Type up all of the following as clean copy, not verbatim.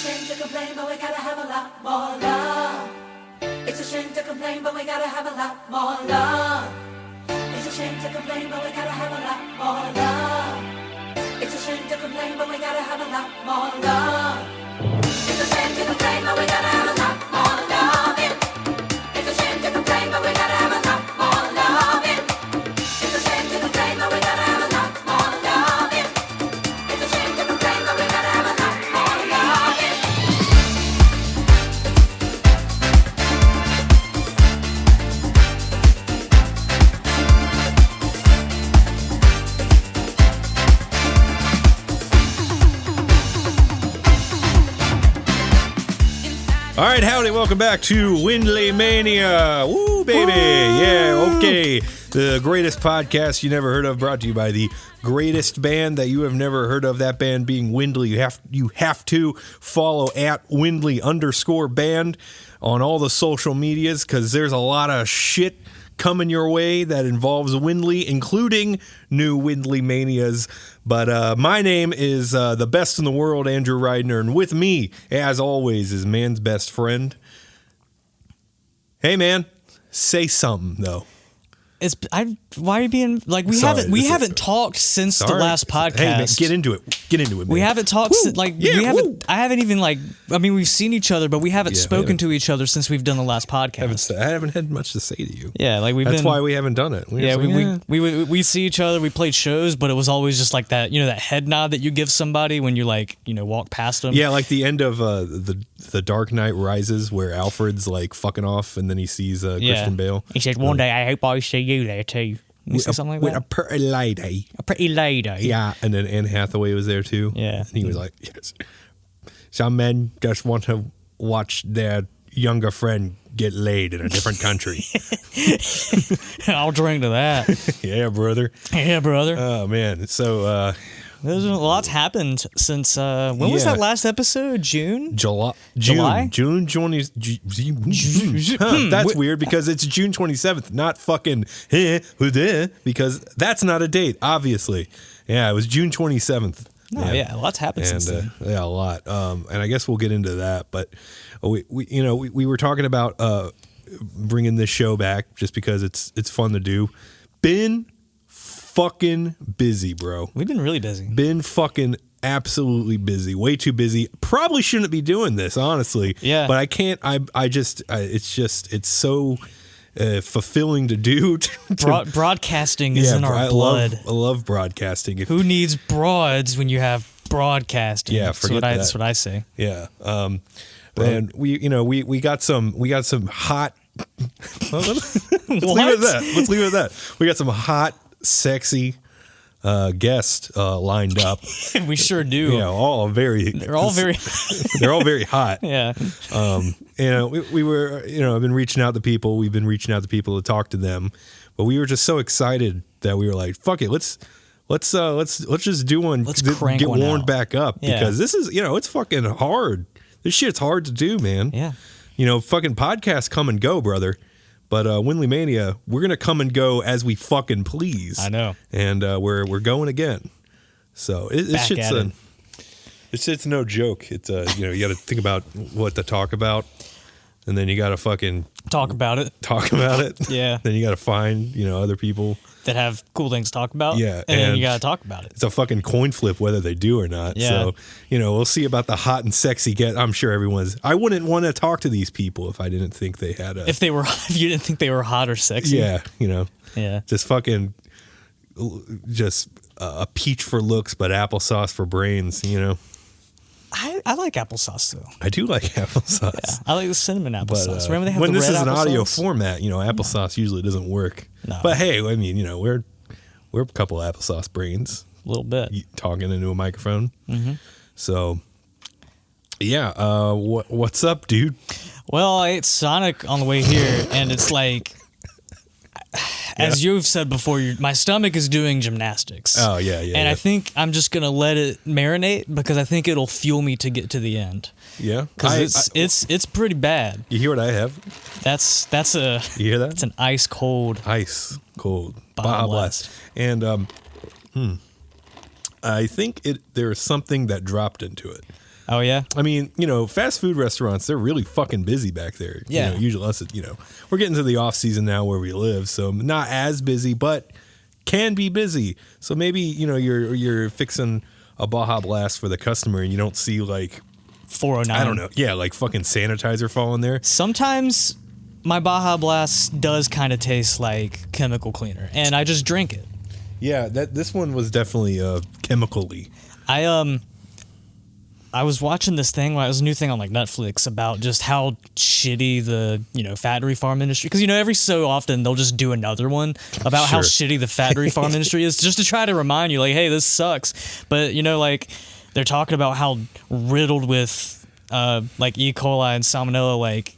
shame to complain, but we gotta have a lot more love. It's a shame to complain, but we gotta have a lot more love. It's a shame to complain, but we gotta have a lot more love. It's a shame to complain, but we gotta have a lot more love. It's a shame to complain, but we gotta have a lot more love. It's a shame to complain, but we gotta have a lot more love. It's a shame to complain, but we gotta have a lot more love. It's a shame to complain, but we gotta have a lot more love. All right, howdy, welcome back to Windley Mania. Woo, baby. Yeah, okay. The greatest podcast you never heard of, brought to you by the greatest band that you have never heard of, that band being Windley. You have to follow at Windley_band on all the social medias, because there's a lot of shit coming your way that involves Windley, including new Windley Manias. But my name is the best in the world, Andrew Reidner, and with me, as always, is man's best friend. Hey, man, say something though. Why are you being like we haven't talked since the last podcast. Hey, man, get into it, man. We haven't talked I haven't even we've seen each other, but we haven't spoken to each other since we've done the last podcast. I haven't had much to say to you. Yeah, that's why we haven't done it. We see each other. We played shows, but it was always just like that, that head nod that you give somebody when you walk past them. Yeah, like the end of the Dark Knight Rises, where Alfred's like fucking off, and then he sees Christian Bale. He said, "One day I hope I see you there too." Something like that. With a pretty lady. A pretty lady. Yeah, and then Anne Hathaway was there too. Yeah. And he was like, yes. Some men just want to watch their younger friend get laid in a different country. I'll drink to that. Yeah, brother. Yeah, brother. Oh, man. So, there's a lot's happened since, when was that last episode? June? July? June 20... That's weird, because it's June 27th, not fucking... because that's not a date, obviously. Yeah, it was June 27th. No, yeah, a lot's happened since then. Yeah, a lot. And I guess we'll get into that, but we were talking about bringing this show back just because it's fun to do. Been fucking busy, bro. We've been really busy. Been fucking absolutely busy. Way too busy. Probably shouldn't be doing this, honestly. Yeah. But I can't. It's so fulfilling to do. Broadcasting is in our blood. I love broadcasting. Who needs broads when you have broadcasting? Yeah, forget that. That's what I say. Yeah. And we got some hot. Let's leave it at that. We got some hot, sexy guests lined up. We sure do. Yeah, they're all very hot. Yeah. We were, I've been reaching out to people. We've been reaching out to people to talk to them, but we were just so excited that we were like, fuck it, let's just do one. Let's crank get one warmed out. back up, because this is, it's fucking hard. This shit's hard to do, man. Yeah. Fucking podcasts come and go, brother. But Windley Mania, we're gonna come and go as we fucking please. I know. And we're going again. So it's no joke. It's you got to think about what to talk about, and then you got to fucking talk about it. Yeah. Then you got to find other people that have cool things to talk about. Yeah. And then you got to talk about it. It's a fucking coin flip whether they do or not. Yeah. So, we'll see about the hot and sexy I'm sure I wouldn't want to talk to these people if I didn't think they had if you didn't think they were hot or sexy. Yeah. Yeah. Just fucking, just a peach for looks, but applesauce for brains, I like applesauce though. I do like applesauce. Yeah, I like the cinnament applesauce. Remember they have when the this red is an applesauce? audio format, applesauce usually doesn't work. No. But hey, I mean, we're a couple of applesauce brains. A little bit. Talking into a microphone. Mm-hmm. So, yeah. What's up, dude? Well, I ate Sonic on the way here, and it's like, as you've said before, my stomach is doing gymnastics. Oh, yeah. And I think I'm just going to let it marinate because I think it'll fuel me to get to the end. Yeah. Because it's pretty bad. You hear what I have? That's you hear that? It's an ice cold Baja Blast. And I think there's something that dropped into it. Oh, yeah? I mean, fast food restaurants, they're really fucking busy back there. Yeah. Usually us, we're getting to the off season now where we live, so not as busy, but can be busy. So maybe, you're fixing a Baja Blast for the customer and you don't see like 409. I don't know. Yeah, like fucking sanitizer falling there. Sometimes my Baja Blast does kind of taste like chemical cleaner, and I just drink it. Yeah, this one was definitely chemically. I was watching this thing, it was a new thing on like Netflix about just how shitty the, factory farm industry, because, every so often they'll just do another one about how shitty the factory farm industry is, just to try to remind you, like, hey, this sucks. But, like, they're talking about how riddled with, like, E. coli and salmonella, like,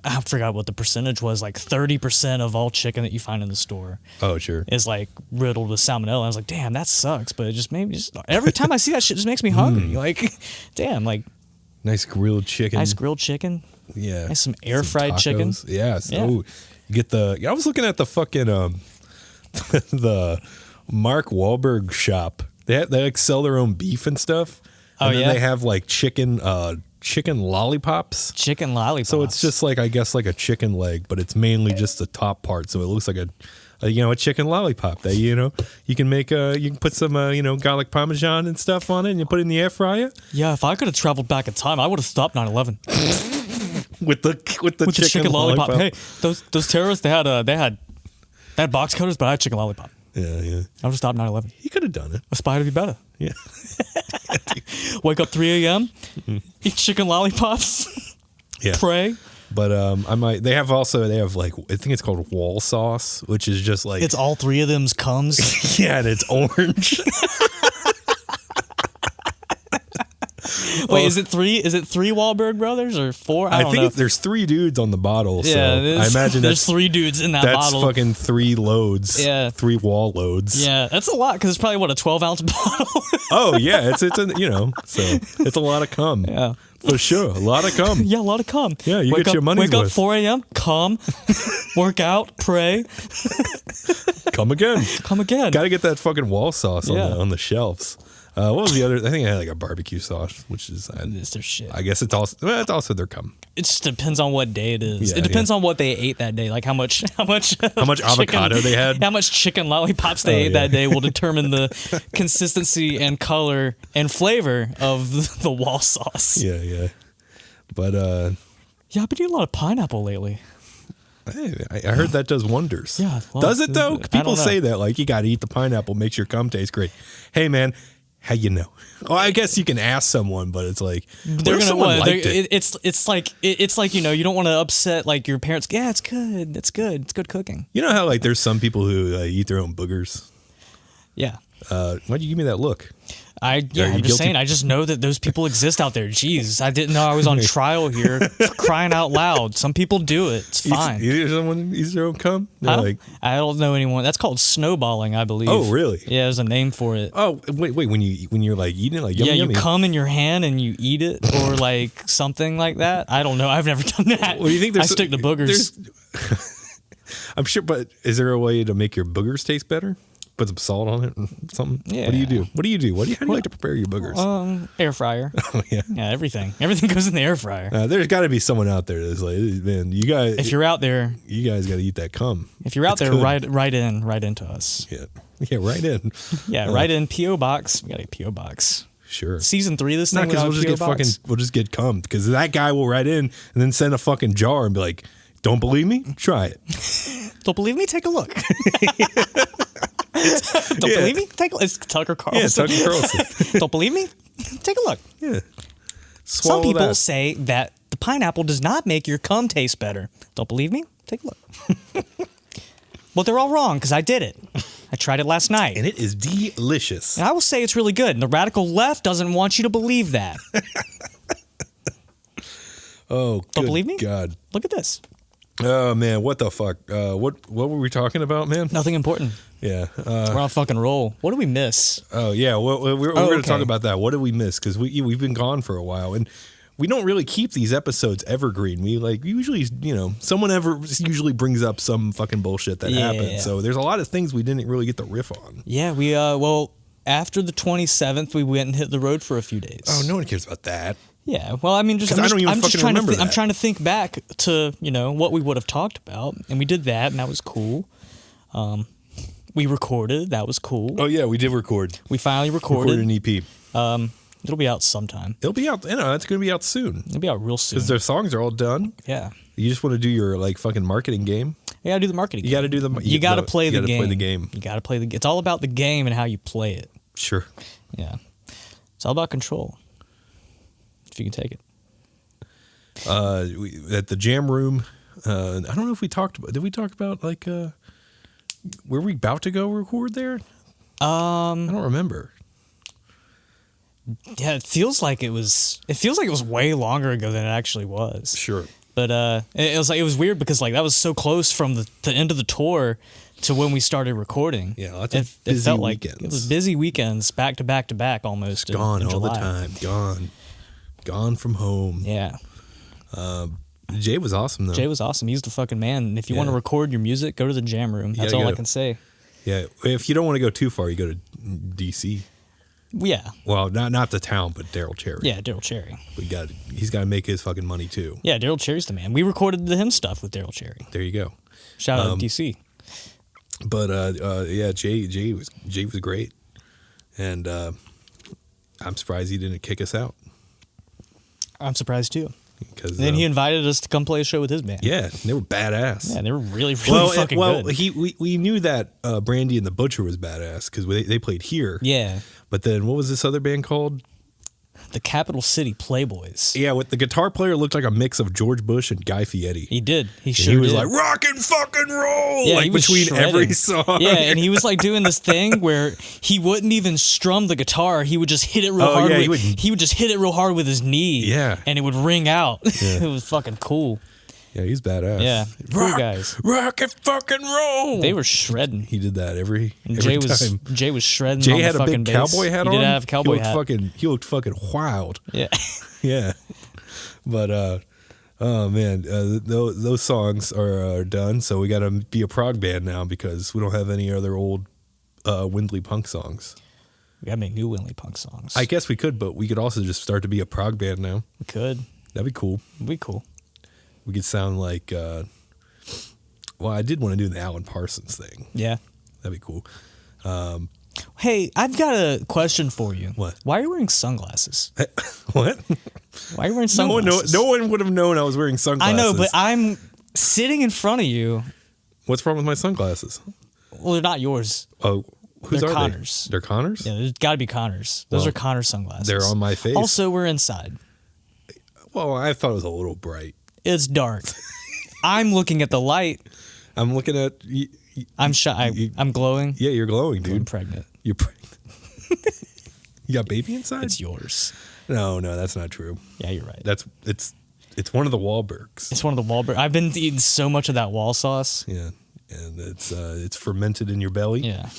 I forgot what the percentage was, like 30% of all chicken that you find in the store. Oh, sure. Is like riddled with salmonella. I was like, damn, that sucks. But it just made me every time I see that shit, it just makes me hungry. Like, damn, like nice grilled chicken. Yeah. Nice some air fried chicken. Yeah. So you get I was looking at the fucking the Mark Wahlberg shop. They like sell their own beef and stuff. And then they have like chicken lollipops. Chicken lollipops. So it's just like, I guess, like a chicken leg, but it's mainly just the top part. So it looks like a chicken lollipop that, you can make, you can put some, garlic parmesan and stuff on it and you put it in the air fryer. Yeah, if I could have traveled back in time, I would have stopped 9/11. with the chicken lollipop. Hey, those terrorists, they had box cutters, but I had chicken lollipop. Yeah. I would have stopped 9/11. He could have done it. Aspire to be better. Yeah. Wake up 3 a.m., eat chicken lollipops, pray. But they have like, I think it's called wall sauce, which is just like, it's all three of them's comes. Yeah, and it's orange. Wait, is it three Wahlberg brothers or four? I don't know. There's 3 dudes on the bottle. So yeah, I imagine there's 3 dudes in that bottle. That's fucking 3 loads. Yeah, 3 wall loads. Yeah, that's a lot because it's probably a 12-ounce bottle. Oh yeah, it's so it's a lot of cum. Yeah. For sure, a lot of cum. Yeah, a lot of cum. Yeah, you get your money's worth. Wake up 4 a.m., cum, work out, pray. Come again. Come again. Got to get that fucking wall sauce on the shelves. What was the other? I think I had like a barbecue sauce, which is it's their shit. I guess it's also their cum. It just depends on what day it is. Yeah, it depends on what they ate that day, like how much avocado they had, how much chicken lollipops they ate that day will determine the consistency and color and flavor of the wall sauce. Yeah. But yeah, I've been eating a lot of pineapple lately. Hey, I heard that does wonders. Yeah, well, does it though? People say that, like, you got to eat the pineapple, makes your cum taste great. Hey man, how you know? Oh, I guess you can ask someone, but it's like, they're gonna liked it? It's like you don't want to upset like your parents. Yeah, it's good cooking. You know how like there's some people who eat their own boogers. Yeah. Why'd you give me that look? I'm just saying. I just know that those people exist out there. Jeez, I didn't know I was on trial here. For crying out loud. Some people do it. It's fine. Someone eats their own cum? I don't know anyone. That's called snowballing, I believe. Oh, really? Yeah, there's a name for it. Oh, wait. When you're like eating it, like yummy, you cum in your hand and you eat it, or like something like that. I don't know. I've never done that. What do you think? I stick to boogers. I'm sure, but is there a way to make your boogers taste better? Put some salt on it or something? Yeah. What do you do? How do you like to prepare your boogers? Air fryer. Oh, yeah. Yeah, everything. Everything goes in the air fryer. There's got to be someone out there that's like, man, you guys. If you're out there. You guys got to eat that cum. If you're out there, write into us. Yeah. Yeah, write in. Yeah, write in P.O. Box. We got a P.O. Box. Sure. Season 3 this thing. Because we'll just get cum. Because that guy will write in and then send a fucking jar and be like, don't believe me? Try it. Don't believe me? Take a look. Don't believe me? Take a look. It's Tucker Carlson. Yeah, Tucker Carlson. Don't believe me? Take a look. Yeah. Some people say that the pineapple does not make your cum taste better. Don't believe me? Take a look. Well, they're all wrong because I did it. I tried it last night. And it is delicious. And I will say it's really good. And the radical left doesn't want you to believe that. Oh, don't believe me? God. Look at this. Oh, man. What the fuck? What were we talking about, man? Nothing important. Yeah. We're on a fucking roll. What did we miss? Oh, yeah. We're going to talk about that. What did we miss? Because we've been gone for a while. And we don't really keep these episodes evergreen. We usually, someone usually brings up some fucking bullshit that happened. So there's a lot of things we didn't really get the riff on. Yeah, we, after the 27th, we went and hit the road for a few days. Oh, no one cares about that. Yeah, well, I mean, I don't even fucking remember that. I'm trying to think back to what we would have talked about, and we did that, and that was cool. We recorded, that was cool. Oh yeah, we did record. We finally recorded an EP. It'll be out sometime. It'll be out. It's going to be out soon. It'll be out real soon because their songs are all done. Yeah. You just want to do your like fucking marketing game. You gotta do the marketing. You gotta do the. You gotta play the game. Play the game. You gotta play the. It's all about the game and how you play it. Sure. Yeah. It's all about control. If you can take it. At the jam room, I don't know if we talked about. Did we talk about like? Were we about to go record there? I don't remember. Yeah, it feels like it was. It feels like it was way longer ago than it actually was. Sure. But it was weird because like that was so close from the end of the tour to when we started recording. Yeah, lots of busy felt weekends. Like it was busy weekends, back to back to back, almost. Gone in all July. the time. Gone from home. Yeah. Jay was awesome though. Jay was awesome. He's the fucking man. And if you want to record your music, go to the jam room. That's all I can say. Yeah. If you don't want to go too far, you go to DC. Yeah. Well, not the town, but Daryl Cherry. Yeah, Daryl Cherry. He's got to make his fucking money too. Yeah, Daryl Cherry's the man. We recorded the him stuff with Daryl Cherry. There you go. Shout out to DC. But yeah, Jay was great, and I'm surprised he didn't kick us out. I'm surprised too. Because then he invited us to come play a show with his band. Yeah, they were badass. Yeah, they were really fucking good. We knew that Brandy and the Butcher was badass because they played here. Yeah. But then what was this other band called? The Capital City Playboys. Yeah, with the guitar player looked like a mix of George Bush and Guy Fieri. He did. He was like rock and fucking roll, yeah, like between every song. Yeah, and he was like doing this thing where he wouldn't even strum the guitar. He would just hit it real hard. Yeah, he would just hit it real hard with his knee. Yeah, and it would ring out. Yeah. It was fucking cool. Yeah, he's badass. Yeah, cool guys. Rock and fucking roll. They were shredding. He did that every Jay time. Jay was shredding. Jay on had the a big bass. cowboy hat on. He did have a cowboy hat. He looked fucking wild. Yeah. Yeah. But oh man, those songs are done. So we got to be a prog band now because we don't have any other old Windley punk songs. We gotta make new Windley punk songs. I guess we could, but we could also just start to be a prog band now. We could. That'd be cool. It'd be cool. We could sound like, well, I did want to do the Alan Parsons thing. Yeah. That'd be cool. Hey, I've got a question for you. What? Why are you wearing sunglasses? What? Why are you wearing sunglasses? No one would have known I was wearing sunglasses. I know, but I'm sitting in front of you. What's wrong with my sunglasses? Well, they're not yours. Oh, whose They're are Connor's. they? They're Connor's? Yeah, there's got to be Connor's. Those are Connor's sunglasses. They're on my face. Also, we're inside. Well, I thought it was a little bright. It's dark. I'm looking at the light. I'm looking at... I'm shy. I'm glowing. Yeah, you're glowing, dude. I'm pregnant. You're pregnant. You got baby inside? It's yours. No, that's not true. Yeah, you're right. It's one of the Wahlbergs. It's one of the Wahlberg. I've been eating so much of that wall sauce. Yeah, and it's fermented in your belly. Yeah. And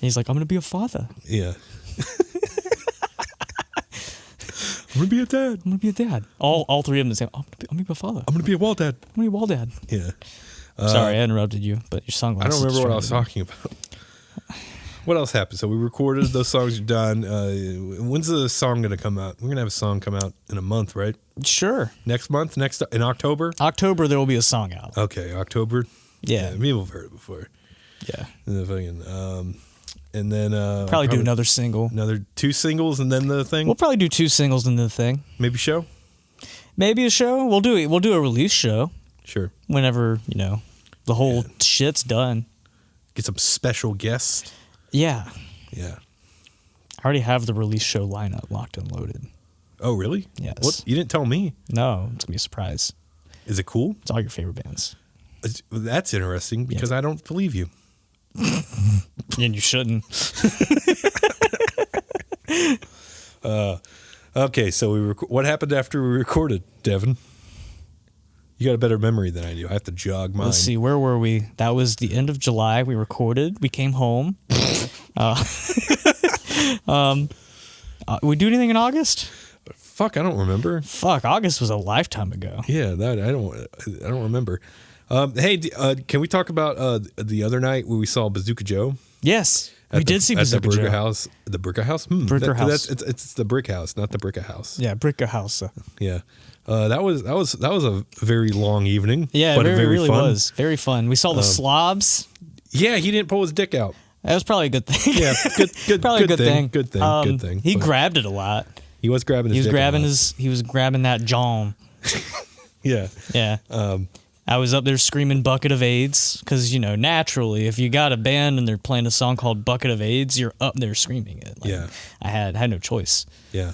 he's like, I'm gonna be a father. Yeah. I'm gonna be a dad. I'm gonna be a dad. All three of them say, I'm gonna be a father. I'm gonna be a wall dad. I'm gonna be a wall dad. Yeah. Sorry, I interrupted you, but your sunglasses. I don't remember what I was talking about. What else happened? So we recorded, those songs are done. When's the song going to come out? We're going to have a song come out in a month, right? Sure. Next month? In October? October, there will be a song out. Okay, October? Yeah. People have heard it before. Yeah. And then probably do another single. Another 2 singles and then the thing? We'll probably do 2 singles and then the thing. Maybe show? Maybe a show. We'll do a release show. Sure. Whenever, the whole shit's done. Get some special guests. Yeah. Yeah. I already have the release show lineup locked and loaded. Oh, really? Yes. What? You didn't tell me. No, it's going to be a surprise. Is it cool? It's all your favorite bands. That's interesting because I don't believe you. And you shouldn't. Okay, so what happened after we recorded, Devin? You got a better memory than I do. I have to jog mine. Let's see, where were we? That was the end of July. We recorded. We came home. We do anything in August? Fuck, I don't remember. Fuck, August was a lifetime ago. Yeah, that I don't remember. Hey, can we talk about the other night when we saw Bazooka Joe? Yes. We did see Bazooka the Brick Joe. House. The Brick House. Bricker House. It's the Brick House, not the Brick House. Yeah, Bricker House. Yeah. That was a very long evening. Yeah, but it very really fun. was very fun. We saw the slobs. Yeah, he didn't pull his dick out. That was probably a good thing. Yeah, good. Probably good a good thing. Good thing. Good thing. He But grabbed it a lot. he was grabbing his. He was dick a grabbing lot. He was grabbing that John. Yeah. Yeah. I was up there screaming "Bucket of AIDS" because naturally, if you got a band and they're playing a song called "Bucket of AIDS," you're up there screaming it. Like, Yeah. I had no choice. Yeah.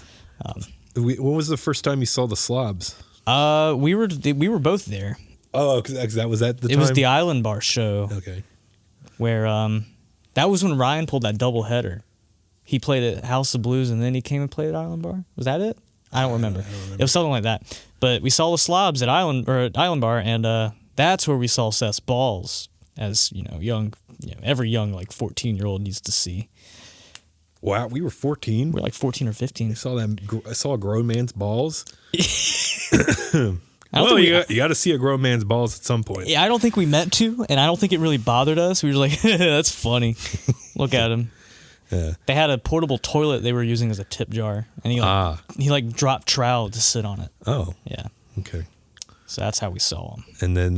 When was the first time you saw the slobs? We were both there. Oh, because that was at the time. It was the Island Bar show Okay. where that was when Ryan pulled that double header. He played at House of Blues and then he came and played at Island Bar. Was that it? I don't remember. It was something like that. But we saw the slobs at Island Bar, and that's where we saw Seth's balls, as young, every young like 14-year-old needs to see. Wow, we were 14. We're like 14 or 15. I saw a grown man's balls. I don't Well, think you got to see a grown man's balls at some point. I don't think we meant to, and I don't think it really bothered us. We were like, that's funny. Look at him. Yeah. They had a portable toilet they were using as a tip jar, and he dropped trowel to sit on it. Oh, Yeah. okay. So that's how we saw him. And then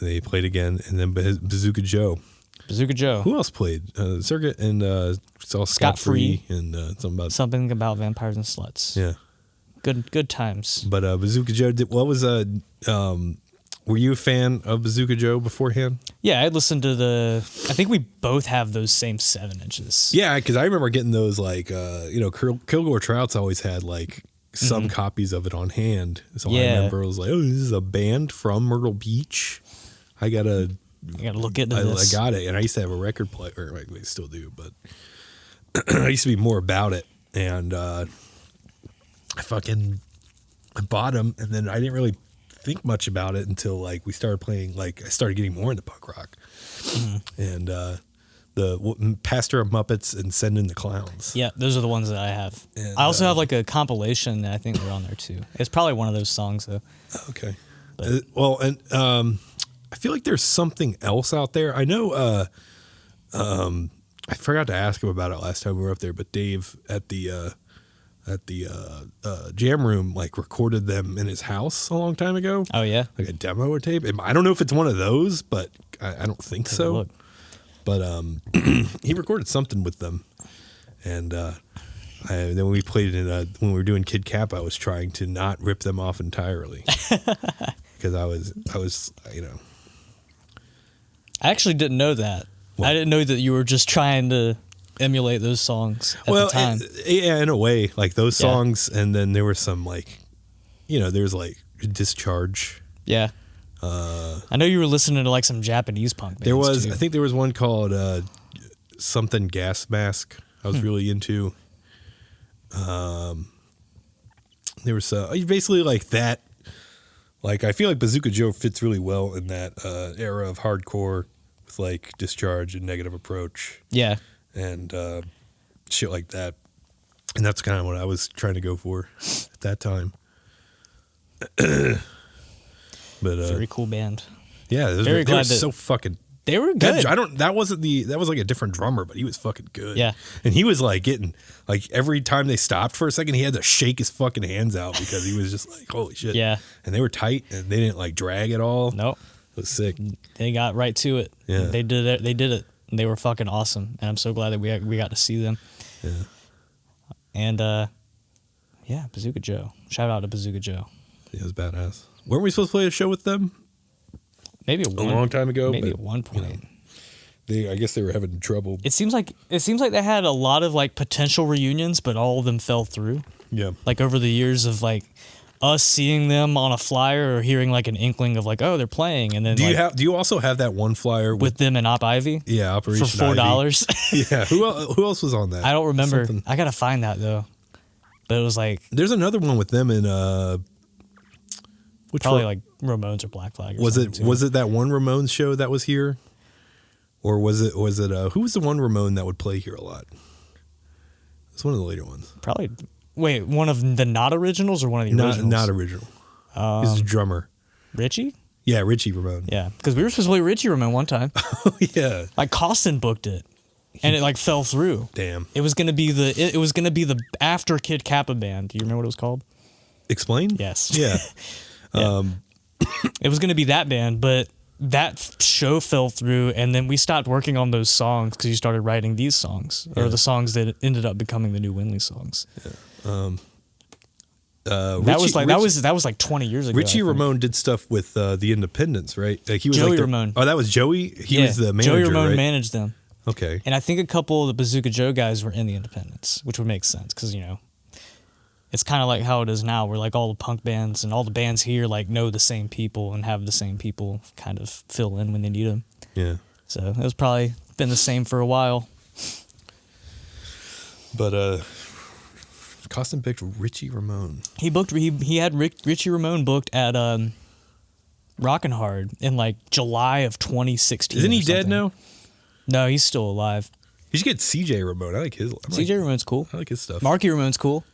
they played again, and then Bazooka Joe. Bazooka Joe. Who else played? Circuit and saw Scott Free and Something about vampires and sluts. Yeah. Good times. But Bazooka Joe were you a fan of Bazooka Joe beforehand? Yeah, I listened to I think we both have those same 7-inches. Yeah, because I remember getting those Kilgore Trouts always had like some copies of it on hand. So I remember I was like, oh, this is a band from Myrtle Beach. I gotta look into this. I got it, and I used to have a record player. Or I still do, but I used to be more about it. And I bought them, and then I didn't really think much about it until like we started playing. Like I started getting more into punk rock, and the Pastor of Muppets and Send in the Clowns. Yeah, those are the ones that I have. And, I also have like a compilation that I think they're on there too. It's probably one of those songs though. Okay. I feel like there's something else out there. I know. I forgot to ask him about it last time we were up there, but Dave at the jam room like recorded them in his house a long time ago. Oh yeah, like a demo or tape. I don't know if it's one of those, but I don't think so. Look. But he recorded something with them, and then when we played it when we were doing Kid Cap, I was trying to not rip them off entirely because I was I actually didn't know that. What? I didn't know that you were just trying to emulate those songs at the time. Yeah, in a way, like those songs, and then there were some like, there's like Discharge. Yeah. I know you were listening to like some Japanese punk bands. There was, too. I think there was one called something Gas Mask. I was really into. There was basically like that. Like I feel like Bazooka Joe fits really well in that era of hardcore with like Discharge and Negative Approach. Yeah. And shit like that. And that's kind of what I was trying to go for at that time. But Very cool band. yeah, Very they were glad that- so fucking. They were good. That was like a different drummer, but he was fucking good. Yeah. And he was like getting like every time they stopped for a second, he had to shake his fucking hands out because he was just like, holy shit. Yeah. And they were tight and they didn't like drag at all. Nope. It was sick. They got right to it. Yeah. They did it. They did it. They were fucking awesome, and I'm so glad that we got to see them. Yeah. And Bazooka Joe. Shout out to Bazooka Joe. Yeah, it was badass. Weren't we supposed to play a show with them Maybe a long time ago? Maybe but, at one point. I guess they were having trouble. It seems like they had a lot of like potential reunions, but all of them fell through. Yeah. Like over the years of like us seeing them on a flyer or hearing like an inkling of like, oh, they're playing, and then Do you also have that one flyer with them and Op Ivy? Yeah, Operation for $4. Yeah. Who else was on that? I don't remember. Something. I gotta find that though. But it was like There's another one with them in which probably one? like Ramones or Black Flag. Or Was something it too. that one Ramones show that was here, or was it who was the one Ramone that would play here a lot? It's one of the later ones. Probably. Wait, one of the not originals or one of the originals? Not original. He's a drummer. Richie? Yeah, Richie Ramone. Yeah, because we were supposed to play Richie Ramone one time. Oh yeah. Like Costin booked it. and it like fell through. Damn. It was gonna be the after Kid Kappa band. Do you remember what it was called? Explain? Yes. Yeah. Yeah. It was gonna be that band, but that show fell through, and then we stopped working on those songs because you started writing these songs, or the songs that ended up becoming the new Windley songs. Yeah. That was like 20 years ago. Richie Ramone did stuff with the Independents, right? Like he was Joey like Ramone. Oh, that was Joey. He was the manager. Joey Ramone right? managed them. Okay. And I think a couple of the Bazooka Joe guys were in the Independents, which would make sense because, you know, it's kind of like how it is now where like all the punk bands and all the bands here like know the same people and have the same people kind of fill in when they need them. Yeah. So it was probably been the same for a while. But Costin picked Richie Ramone. He had Richie Ramone booked at Rockin' Hard in like July of 2016. Isn't he dead now? No, he's still alive. You should get CJ Ramone. I like his. CJ Ramone's cool. I like his stuff. Marky Ramone's cool.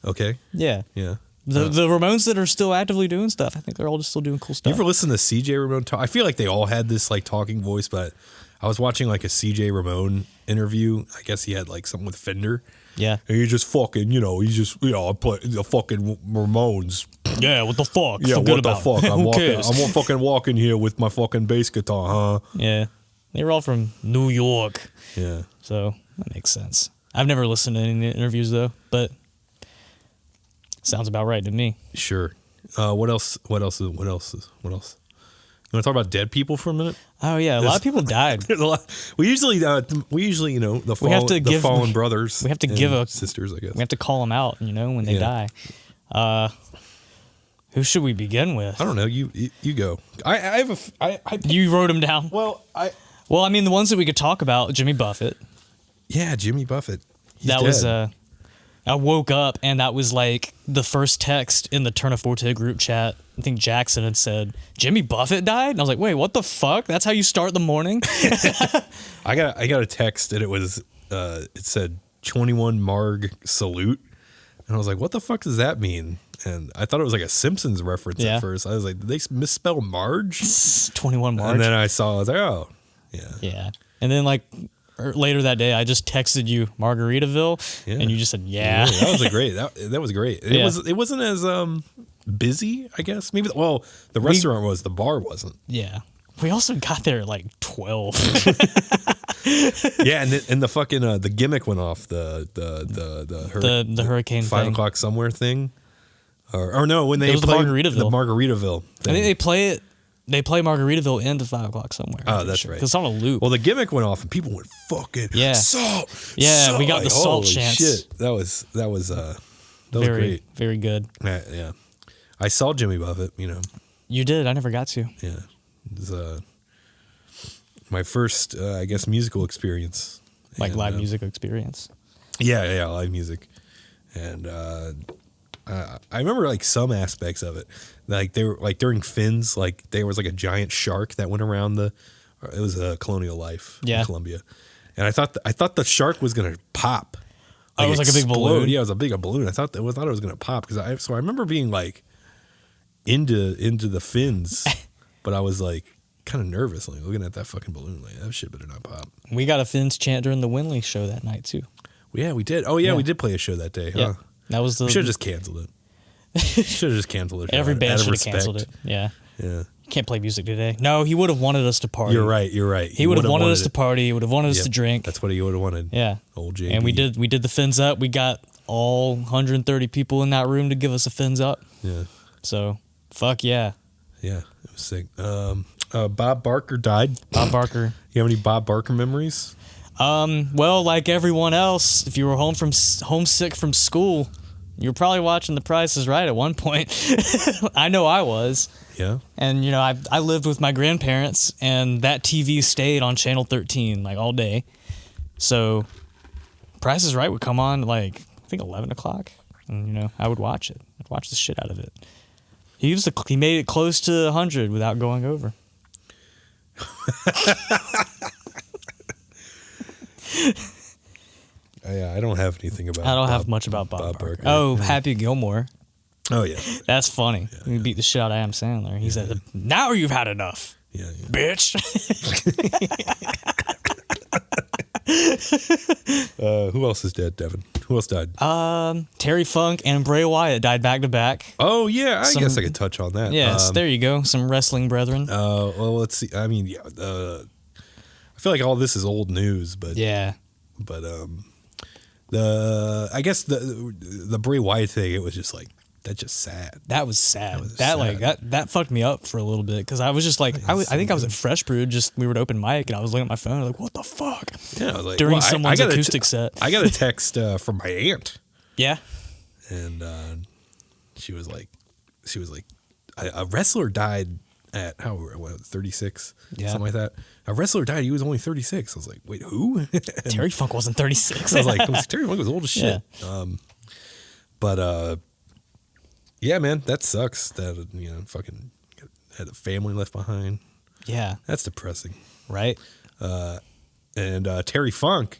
Okay. Yeah. Yeah. The Ramones that are still actively doing stuff, I think they're all just still doing cool stuff. You ever listen to CJ Ramone talk? I feel like they all had this like talking voice, but I was watching like a CJ Ramone interview. I guess he had like something with Fender. Yeah. And he just fucking, I play the fucking Ramones. Yeah, what the fuck? Yeah, Forget what the about fuck? it. Who cares? I'm fucking walking here with my fucking bass guitar, huh? Yeah. They were all from New York. Yeah. So that makes sense. I've never listened to any interviews though, but sounds about right to me. Sure. What else? You want to talk about dead people for a minute? Oh yeah, a lot of people died. There's a lot. We usually, the fallen brothers. We have to give sisters, I guess. We have to call them out, when they die. Who should we begin with? I don't know. You go. You wrote them down. Well, I mean, the ones that we could talk about, Jimmy Buffett. Yeah, Jimmy Buffett. That dead. was I woke up and that was like the first text in the Turn a Forte group chat. I think Jackson had said, Jimmy Buffett died? And I was like, wait, what the fuck? That's how you start the morning? I got a text and it said 21 Marg salute. And I was like, what the fuck does that mean? And I thought it was like a Simpsons reference at first. I was like, did they misspell Marge? 21 Marge. And then I was like, oh, yeah. Yeah. And then like later that day, I just texted you Margaritaville, and you just said, yeah. That was great. That was great. It wasn't as busy, I guess. Maybe the restaurant was, the bar wasn't. Yeah. We also got there at like 12. Yeah, and the fucking the gimmick went off, the hurricane 5 thing. o'clock somewhere thing. Or no, when they It was play Margaritaville. the Margaritaville thing. I think they play Margaritaville into 5 o'clock somewhere. Oh, that's right. Because it's on a loop. Well, the gimmick went off and people went fucking salt. Yeah, salt. we got the salt holy chants. Shit. That was very great. Very good. Yeah. I saw Jimmy Buffett, You did. I never got to. Yeah. It was my first, I guess, musical experience. Like live music experience. Yeah, live music. And I remember like some aspects of it. Like they were like during Finn's, like there was like a giant shark that went around it was a Colonial Life in Colombia. And I thought the shark was gonna pop. It was like a big balloon. Yeah, it was a big balloon. I thought it was gonna pop because I remember being like into the Finns, but I was like kind of nervous, like looking at that fucking balloon, like that shit better not pop. We got a Finn's chant during the Windley show that night too. Yeah, we did. Oh yeah, we did play a show that day. Yeah, huh? that was We should have just canceled it. Should have just canceled it. Every band should have respect. canceled it. Yeah. Yeah. Can't play music today. No, he would have wanted us to party. You're right. He would have wanted us to party. He would have wanted us to drink. That's what he would have wanted. Yeah. Old JB. And we did the fins up. We got all 130 people in that room to give us a fins up. Yeah. So, fuck yeah. Yeah, it was sick. Bob Barker died. Bob Barker. You have any Bob Barker memories? Well, like everyone else, if you were homesick from school, you were probably watching The Price is Right at one point. I know I was. Yeah. And, I lived with my grandparents, and that TV stayed on Channel 13, like, all day. So, Price is Right would come on, like, I think 11 o'clock. And, I would watch it. I'd watch the shit out of it. He made it close to 100 without going over. I don't have anything about. I don't have much about Bob Barker. Oh, Happy Gilmore. Oh yeah, that's funny. He beat the shit out of Adam Sandler. He said, "Now you've had enough, yeah. bitch." Who else is dead, Devin? Who else died? Terry Funk and Bray Wyatt died back to back. Oh yeah, I guess I could touch on that. Yes, there you go. Some wrestling brethren. Well, let's see. I mean, yeah, I feel like all this is old news, but Yeah. but I guess the Bray Wyatt thing, it was just like, that's just sad. That was sad. was That sad. like that fucked me up for a little bit because I was just like I think I was at Fresh Brew. Just we were at open mic and I was looking at my phone like what the fuck Yeah, I was like, during well, someone's got acoustic set. I got a text from my aunt, Yeah. and she was like, a wrestler died at 36, Yeah. something like that. A wrestler died. He was only 36. I was like, wait, who? Terry Funk wasn't 36. I was like, Terry Funk was old as shit. Yeah. But yeah, man, that sucks. That fucking had a family left behind. Yeah. That's depressing. Right. And Terry Funk,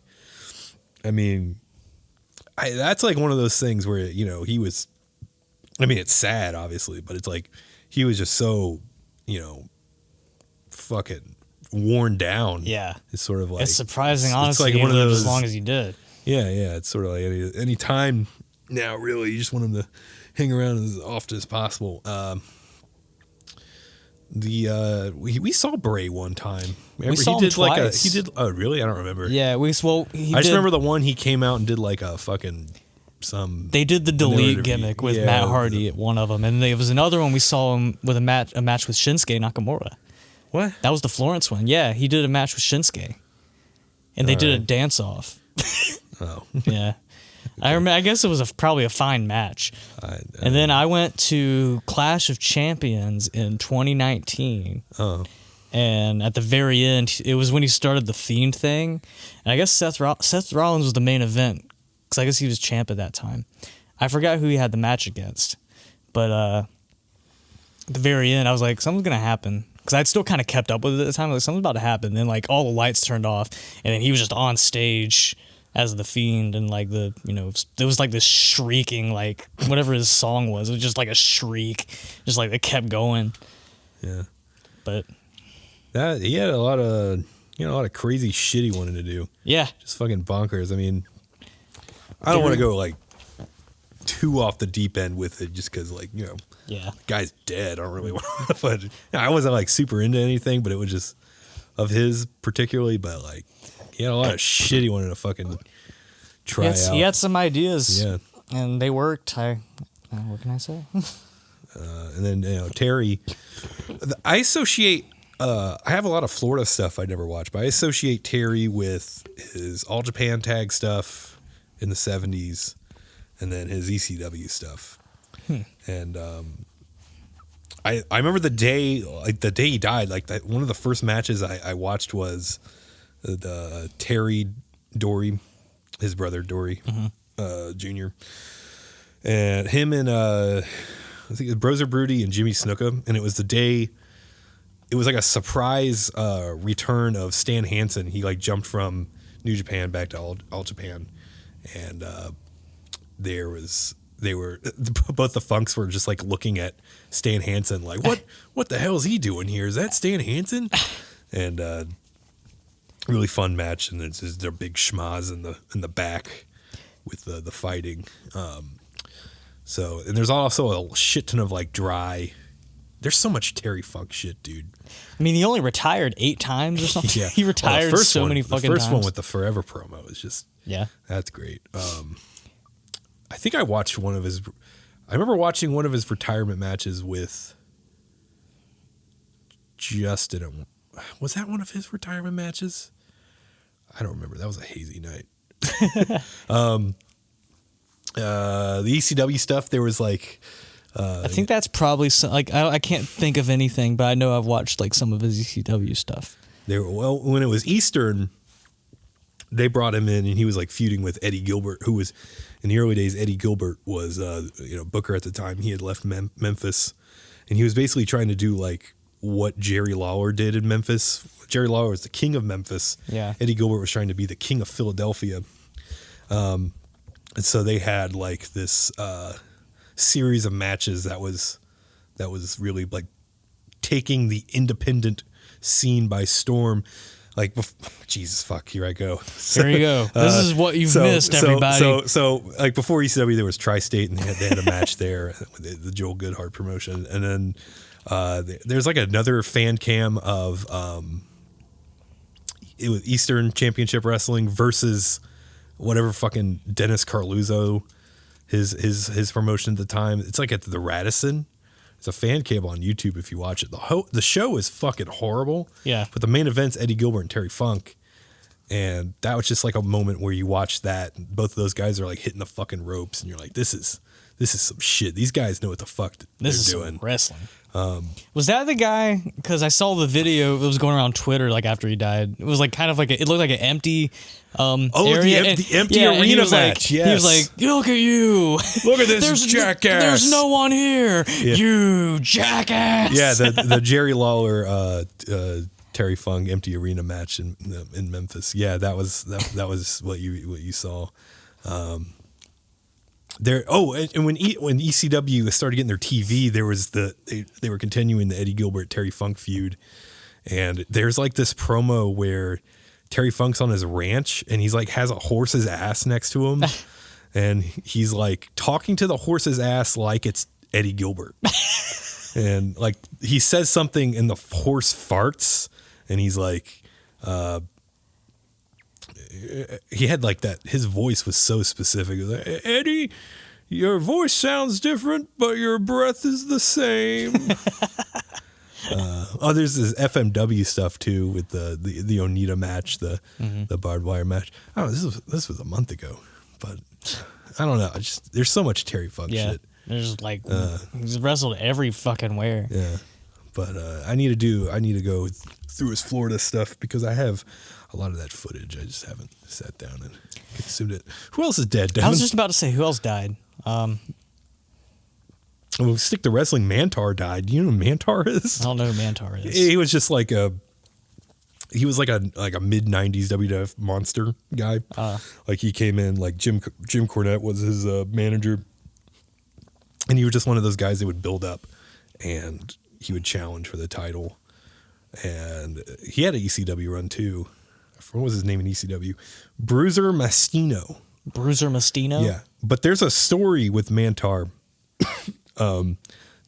I mean, that's like one of those things where he was. I mean, it's sad, obviously, but it's like he was just so fucking worn down. Yeah. It's sort of like It's surprising, it's honestly. like He one of lived those as long as he did. Yeah, it's sort of like any time now. Really, you just want him to hang around as often as possible. We saw Bray one time. Remember, saw he him did like twice. he did. Oh, really? I don't remember. Yeah. I just remember the one he came out and did like a fucking some. They did the delete narrative- gimmick with yeah, Matt Hardy at one of them, and there was another one we saw him with a match with Shinsuke Nakamura. What? That was the Florence one. Yeah, he did a match with Shinsuke, and they did a dance off. Oh, Yeah, I guess it was probably a fine match. And then I went to Clash of Champions in 2019. Oh, And at the very end, it was when he started the Fiend thing. And I guess Seth Rollins was the main event because I guess he was champ at that time. I forgot who he had the match against. But at the very end, I was like, something's going to happen. Because I'd still kind of kept up with it at the time. Like, something's about to happen. Then, like, all the lights turned off. And then he was just on stage as the Fiend. And, like, there was, like, this shrieking, like, whatever his song was. It was just, like, a shriek. Just, like, it kept going. yeah. But, That he had a lot of crazy shit he wanted to do. yeah. Just fucking bonkers. I mean, I don't want to go like too off the deep end with it, just because Yeah. guy's dead. I don't really want to. But I wasn't like super into anything, but it was just of his particularly. But like, he had a lot of shit he wanted to fucking try out. He had some ideas. Yeah. And they worked. What can I say? And then Terry, I associate. I have a lot of Florida stuff I never watched, but I associate Terry with his All Japan tag stuff in the 70s, and then his ECW stuff. And I remember the day he died. Like one of the first matches I watched was the Terry Dory, his brother Dory Jr. And him and I think it was Broser Broody and Jimmy Snuka, and it was the day. It was like a surprise return of Stan Hansen. He like jumped from New Japan back to All Japan, and they were both the Funks were just like looking at Stan Hansen like what the hell is he doing here? Is that Stan Hansen? And really fun match, and it's just their big schmaz in the back with the fighting. So and there's also a shit ton of like dry. There's so much Terry Funk shit, dude. I mean, he only retired 8 times or something. Yeah. He retired many fucking times. The first one with the Forever promo is just, yeah. That's great. I think I watched I remember watching one of his retirement matches with Justin. Was that one of his retirement matches? I don't remember. That was a hazy night. The ECW stuff, there was like... I think that's probably I can't think of anything, but I know I've watched like some of his ECW stuff. When it was Eastern, they brought him in and he was like feuding with Eddie Gilbert, who was in the early days. Eddie Gilbert was Booker at the time. He had left Memphis, and he was basically trying to do like what Jerry Lawler did in Memphis. Jerry Lawler was the king of Memphis. Yeah. Eddie Gilbert was trying to be the king of Philadelphia. And so they had like this series of matches that was really like taking the independent scene by storm. like, Jesus fuck, here I go. Here you go. This is what you've missed, everybody. So like before ECW, there was Tri-State, and they had a match there with the Joel Goodhart promotion, and then there's like another fan cam of it was Eastern Championship Wrestling versus whatever fucking Dennis Carluzzo, his promotion at the time. It's like at the Radisson. It's a fan cam on YouTube if you watch it. The show is fucking horrible. Yeah. But the main event's Eddie Gilbert and Terry Funk. And that was just like a moment where you watch that, and both of those guys are like hitting the fucking ropes, and you're like, this is some shit. These guys know what the fuck they're doing. Wrestling. Was that the guy? Because I saw the video. It was going around Twitter like after he died. It was like kind of like it looked like an empty area. The empty arena match. He was like, look at you. Look at this jackass. There's no one here. Yeah. You jackass. Yeah, the Jerry Lawler Terry Funk empty arena match in Memphis. Yeah, that was what you saw. And when ECW started getting their TV, there was they were continuing the Eddie Gilbert Terry Funk feud, and there's like this promo where Terry Funk's on his ranch and he's like has a horse's ass next to him, and he's like talking to the horse's ass like it's Eddie Gilbert, and like he says something and the horse farts, and he's like, he had like that. His voice was so specific. It was like, Eddie, your voice sounds different, but your breath is the same. There's this FMW stuff too with the Onita match, the barbed wire match. I don't know. This was a month ago, but I don't know. There's so much Terry Funk shit. There's like he's wrestled every fucking where. Yeah, but I need to go through his Florida stuff because I have a lot of that footage. I just haven't sat down and consumed it. Who else is dead, Devin? I was just about to say, who else died? We'll stick to wrestling. Mantar died. Do you know who Mantar is? I don't know who Mantar is. He was just like a mid '90s WWF monster guy. Like he came in like Jim Cornette was his manager, and he was just one of those guys that would build up, and he would challenge for the title. And he had an ECW run too. What was his name in ECW? Bruiser Mastino. Bruiser Mastino? Yeah. But there's a story with Mantar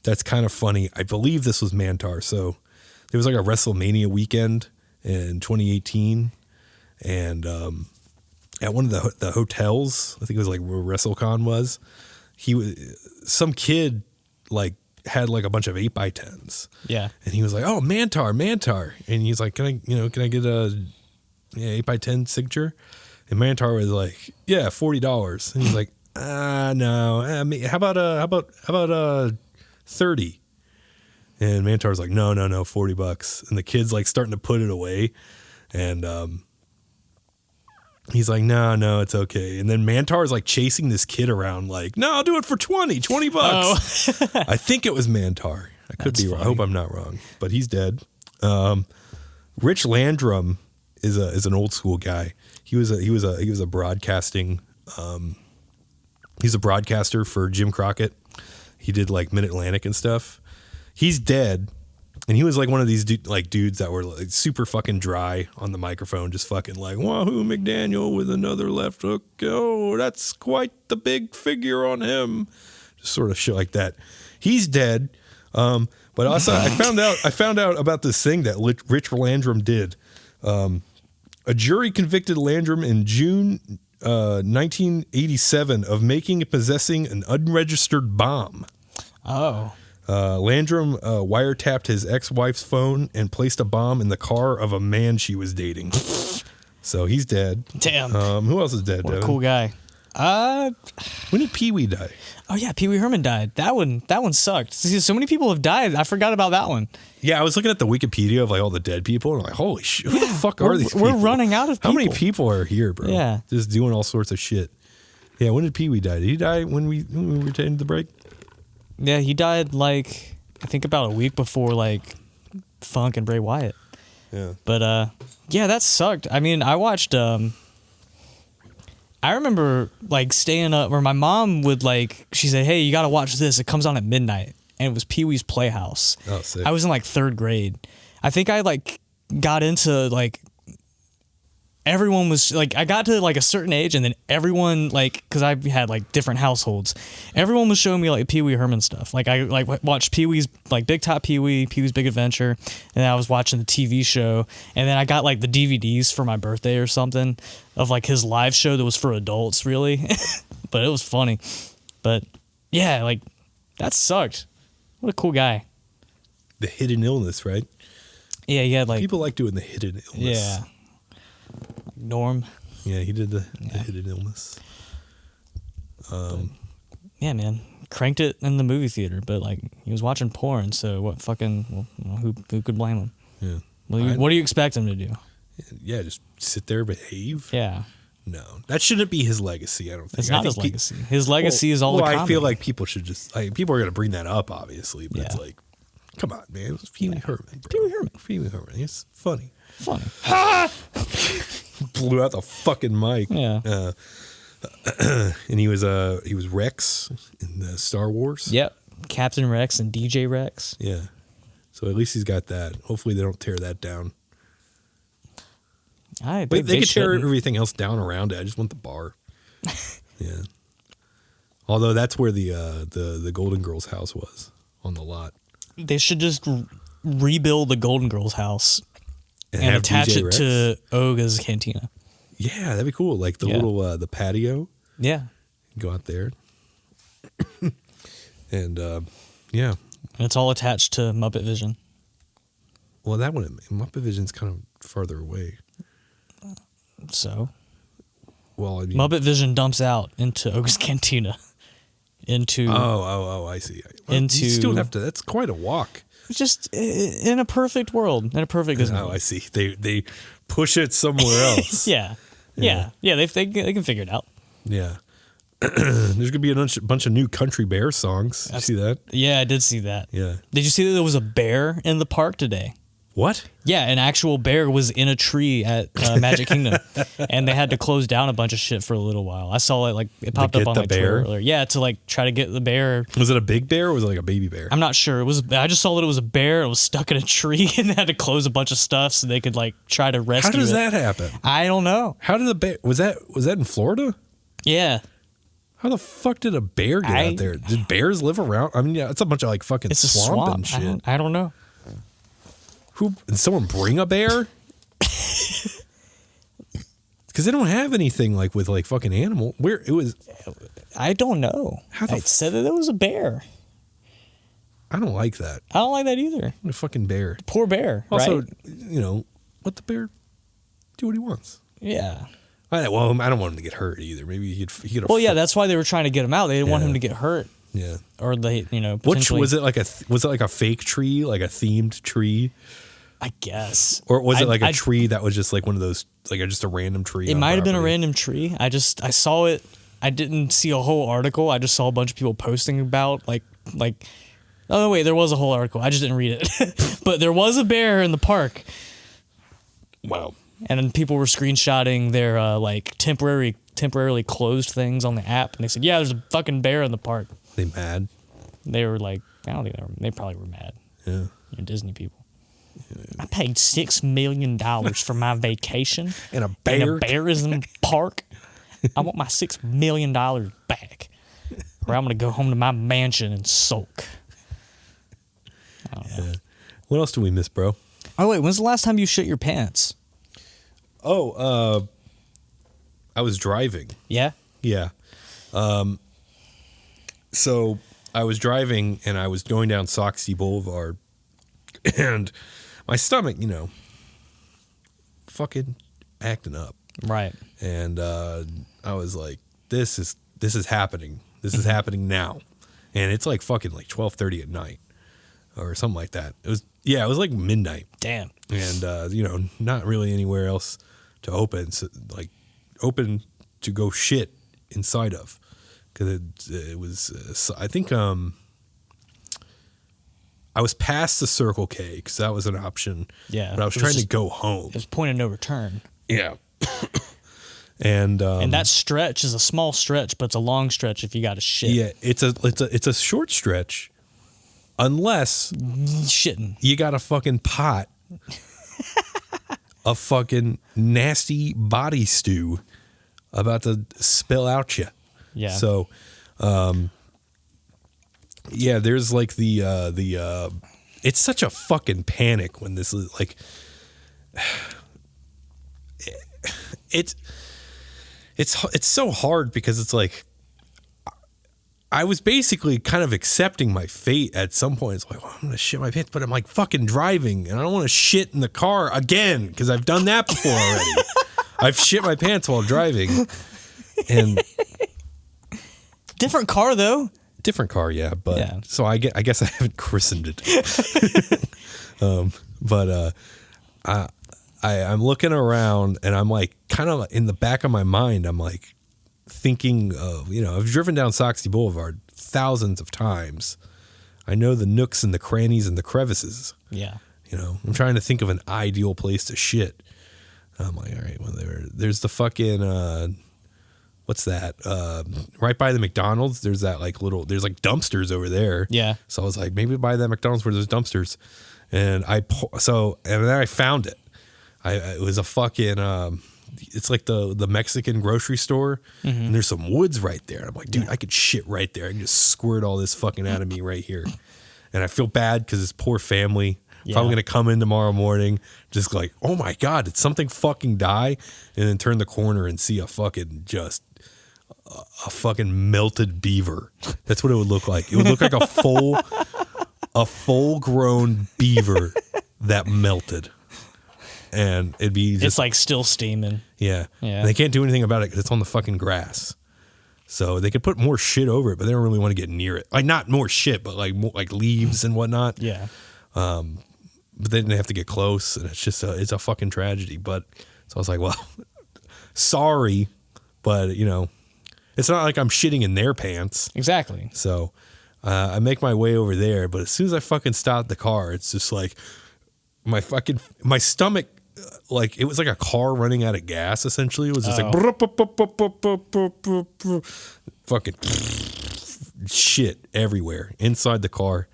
that's kind of funny. I believe this was Mantar. So there was like a WrestleMania weekend in 2018. And at one of the hotels, I think it was like where WrestleCon was, some kid like had like a bunch of 8x10s. Yeah. And he was like, oh, Mantar. And he's like, can I get a 8x10 signature? And Mantar was like, yeah, $40. And he's like, no. I mean, how about 30? And Mantar's like, no, $40. And the kid's like starting to put it away. And he's like, no, it's okay. And then Mantar's like chasing this kid around like, no, I'll do it for $20 bucks. Oh. I think it was Mantar. I could be wrong. I hope I'm not wrong, but he's dead. Rich Landrum is an old school guy. He was a broadcasting. He's a broadcaster for Jim Crockett. He did like Mid Atlantic and stuff. He's dead. And he was like one of these dudes that were like super fucking dry on the microphone, just fucking like, Wahoo McDaniel with another left hook. Oh, that's quite the big figure on him. Just sort of shit like that. He's dead. But also I found out about this thing that Rich Landrum did. A jury convicted Landrum in June 1987 of making and possessing an unregistered bomb. Oh. Landrum wiretapped his ex-wife's phone and placed a bomb in the car of a man she was dating. So he's dead. Damn. Who else is dead, What Devin? a cool guy. When did Pee Wee die? Oh yeah, Pee Wee Herman died. That one sucked. See, so many people have died. I forgot about that one. Yeah, I was looking at the Wikipedia of like all the dead people, and I'm like, holy shit, who the fuck are these people? We're running out of people. How many people are here, bro? Yeah. Just doing all sorts of shit. Yeah, when did Pee Wee die? Did he die when we retained the break? Yeah, he died like I think about a week before like Funk and Bray Wyatt. Yeah. But yeah, that sucked. I mean, I watched I remember like staying up where my mom would like she said, "Hey, you got to watch this. It comes on at midnight." And it was Pee-wee's Playhouse. Oh, sick. I was in like 3rd grade. I think I like got into like everyone was like, I got to like a certain age, and then everyone like, because I had like different households, everyone was showing me like Pee Wee Herman stuff. Like I like watched Pee Wee's like Big Top Pee Wee, Pee Wee's Big Adventure, and then I was watching the TV show, and then I got like the DVDs for my birthday or something of like his live show that was for adults, really, but it was funny. But yeah, like that sucked. What a cool guy. The hidden illness, right? Yeah, he had like People like doing the hidden illness. yeah, Norm. Yeah, he did the hidden illness. Yeah, man, cranked it in the movie theater, but like he was watching porn, so what fucking who could blame him? Yeah. What do you expect him to do? Yeah, just sit there, behave. Yeah, No, that shouldn't be his legacy. I don't think it's not his legacy. His legacy is all the comedy. I feel like people should just people are going to bring that up, obviously, but it's Yeah. like, come on, man, it was Pee Wee Herman. Bro. Pee Wee Herman. Pee Wee Herman. It's funny. Funny. Blew out the fucking mic. Yeah. And he was Rex in the Star Wars. Yep. Captain Rex and DJ Rex. Yeah. So at least he's got that. Hopefully they don't tear that down. But But they could tear shouldn't. everything else down around it. I just want the bar. Yeah. Although that's where the Golden Girls house was, on the lot. They should just rebuild the Golden Girls house and have attach DJ it Rex. to Oga's Cantina. Yeah, that'd be cool. Like the Yeah. little the patio. Yeah. Go out there. And yeah. And it's all attached to Muppet Vision. Well, that one, Muppet Vision's kind of farther away. So Well, I mean, Muppet Vision dumps out into Oga's Cantina. Into Oh, I see. Well, you still have to. That's quite a walk. just in a perfect world. In a perfect Disney. Oh, I see. They push it somewhere else. Yeah. They can figure it out. Yeah. There's gonna be a bunch of new Country Bear songs. You see that? Yeah, I did see that. Yeah. Did you see that there was a bear in the park today? What? Yeah, an actual bear was in a tree at Magic Kingdom, and they had to close down a bunch of shit for a little while. I saw it like it popped get up on the my bear? Twitter earlier. Yeah, to like try to get the bear. Was it a big bear or was it like a baby bear? I'm not sure. It was. I just saw that it was a bear. It was stuck in a tree, and they had to close a bunch of stuff so they could like try to rescue How does it. that happen? I don't know. How did the bear? Was that in Florida? Yeah, How the fuck did a bear get out there? Did bears live around? I mean, yeah, it's a bunch of like fucking it's a swamp, swamp. and shit. I don't know. Did someone bring a bear? Because they don't have anything like with like fucking animal. Where it was, I don't know. How the I said that it was a bear. I don't like that. I don't like that either. What a fucking bear. Poor bear. Also, right? you know, let the bear do what he wants. Yeah. I don't want him to get hurt either. Maybe he could. Well, yeah, that's why they were trying to get him out. They didn't want Yeah. him to get hurt, Yeah. or they, Which potentially. was it like a fake tree, like a themed tree, I guess. or was it like a tree that was just like one of those, like just a random tree? It on might have been a property? random tree. I saw it. I didn't see a whole article. I just saw a bunch of people posting about like. Oh wait, there was a whole article. I just didn't read it. But there was a bear in the park. Wow. And then people were screenshotting their like temporarily closed things on the app, and they said, "Yeah, there's a fucking bear in the park." They mad? They were like, I don't think they probably were mad. Yeah. You're Disney people. I paid $6 million for my vacation, And a bear. and a bear is in the park. I want my $6 million back, or I'm gonna go home to my mansion and sulk. I don't know. Yeah. What else do we miss, bro? Oh wait, when's the last time you shit your pants? Oh, I was driving. Yeah. Yeah. So I was driving and I was going down Soxy Boulevard, and my stomach, fucking acting up. Right. And I was like, this is happening. This is happening now. And it's like fucking like 12:30 at night or something like that. It was like midnight. Damn. And not really anywhere else to open, so, like open to go shit inside of, because it was I think I was past the Circle K because that was an option. Yeah, but I was it was trying to just- go home. There's point of no return. Yeah. And that stretch is a small stretch, but it's a long stretch if you got to shit. yeah, it's a short stretch, unless Shitting. you got a fucking pot a fucking nasty body stew about to spill out you. Yeah. So, yeah, there's like the it's such a fucking panic when this is like, it's so hard because it's like, I was basically kind of accepting my fate at some point. It's like, well, I'm going to shit my pants, but I'm like fucking driving and I don't want to shit in the car again because I've done that before already. I've shit my pants while driving. And different car though. Different car, yeah. But yeah. So I guess I haven't christened it. I'm looking around and I'm like kind of in the back of my mind, I'm like thinking of, I've driven down Soxy Boulevard thousands of times. I know the nooks and the crannies and the crevices. Yeah. I'm trying to think of an ideal place to shit. I'm like, all right, well, there's the fucking, what's that? Right by the McDonald's, there's that like there's like dumpsters over there. Yeah. So I was like, maybe by that McDonald's where there's dumpsters. And then I found it. It was a fucking, it's like the Mexican grocery store, and there's some woods right there. I'm like, dude, I could shit right there. I can just squirt all this fucking out of me right here. And I feel bad because this poor family probably going to come in tomorrow morning just like, oh my God, did something fucking die? And then turn the corner and see a fucking melted beaver. That's what it would look like. It would look like a full grown beaver that melted. And it'd be just, it's like still steaming. Yeah. And they can't do anything about it because it's on the fucking grass. So they could put more shit over it, but they don't really want to get near it. Like not more shit, but like more, like leaves and whatnot. Yeah. But then they have to get close, and it's just it's a fucking tragedy. But so I was like, well, sorry, but it's not like I'm shitting in their pants. Exactly. So I make my way over there, but as soon as I fucking stop the car, it's just like my stomach. Like it was like a car running out of gas. Essentially, it was just like fucking shit everywhere inside the car.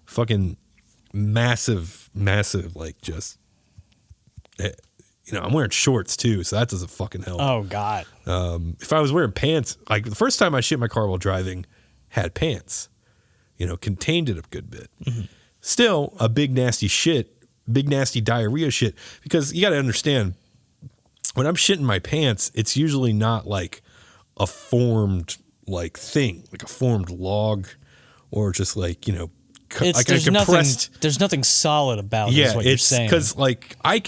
Fucking massive, like just. I'm wearing shorts too, so that doesn't fucking help. Oh God. If I was wearing pants, like the first time I shit my car while driving, had pants. Contained it a good bit. Mm-hmm. Still a big nasty shit. Big nasty diarrhea shit, because you got to understand when I'm shitting my pants, it's usually not like a formed like thing, like a formed log or just like, like there's a compressed. There's nothing solid about it. Is what you're saying. Because like I